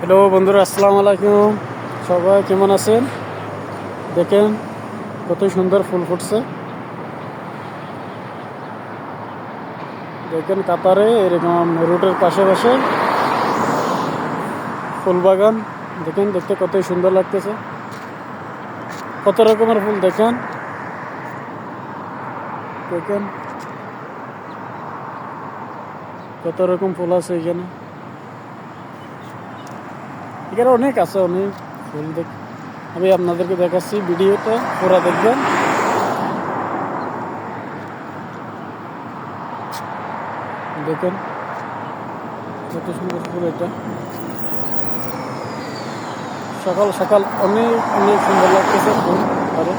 Hello বন্ধুরা, আসসালামু আলাইকুম। সবাই কেমন আছেন? দেখেন কত সুন্দর ফুল ফুটছে। দেখেন কাতারে এরকম রোডের পাশে পাশে ফুল বাগান। দেখেন দেখতে কত সুন্দর লাগতেছে। কত রকমের ফুল দেখেন দেখেন কত রকম ফুল আছে এখানে। এখানে অনেক আছে, অনেক ফুল। আমি আপনাদেরকে দেখাচ্ছি, ভিডিওটা পুরা দেখবেন। দেখেন কত সুন্দর ফুল এটা। সকাল সকাল অনেক অনেক সুন্দর লাগতেছে ফুল। আরো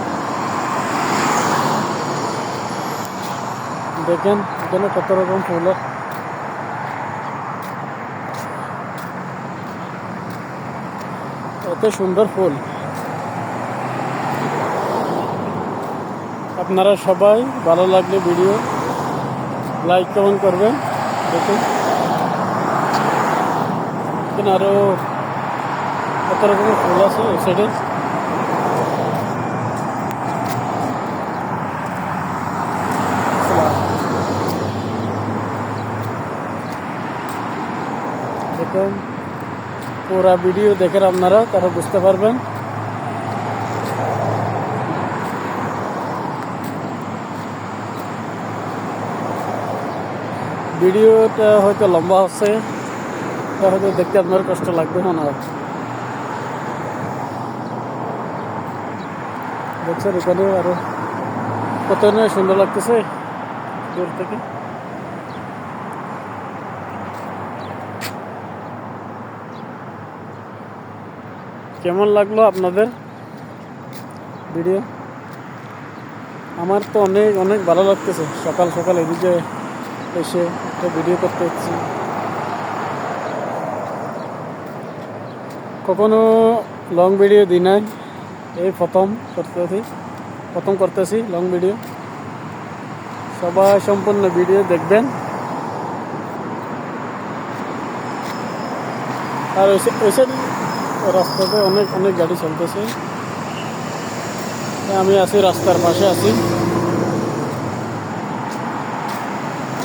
দেখেন এখানে কত রকম ফুল, এত সুন্দর ফুল। আপনারা সবাই ভালো লাগলে ভিডিও লাইক কমেন্ট করবেন। দেখুন এখানে আরো কত রকমের ফুল আছে এই সাইডে। দেখুন পুরা ভিডিও দেখেন আপনারা, তারা বুঝতে পারবেন। ভিডিওটা হয়তো লম্বা হচ্ছে, হয়তো দেখতে আপনার কষ্ট লাগবে মনে হয়। দেখছেন এখানে আরো কত না সুন্দর লাগতেছে দূর থেকে। কেমন লাগলো আপনাদের ভিডিও? আমার তো অনেক অনেক ভালো লাগতেছে। সকাল সকাল এদিকে এসে একটা ভিডিও করতে হচ্ছে। কখনো লং ভিডিও দিই নাই, এই প্রথম করতেছি লং ভিডিও। সবাই সম্পূর্ণ ভিডিও দেখবেন। আর ওই সাইড রাস্তাতে অনেক অনেক গাড়ি চলতেছে। আমি আছি রাস্তার পাশে আছি।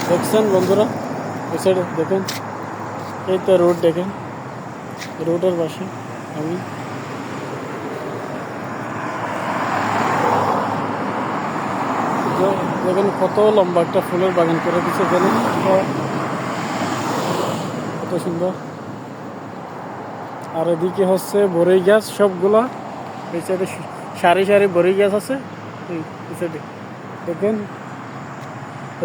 দেখছেন বন্ধুরা, ওই সাইডে দেখেন, এই তো রোড দেখেন, রোডের পাশে আমি। দেখেন কত লম্বা একটা ফুলের বাগান করে দিচ্ছে এখানে, কত সুন্দর। আর এদিকে হচ্ছে বড়ই গাছ সবগুলা। এই সাইডে সারি সারি বড়ই গাছ আছে। এই সাইডে দেখেন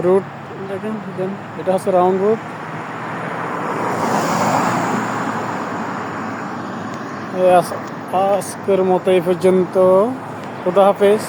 রোড, দেখেন দেখেন এটা হচ্ছে রাউন্ড রোড। আজকের মতো এই পর্যন্ত। খুদা হাফেজ।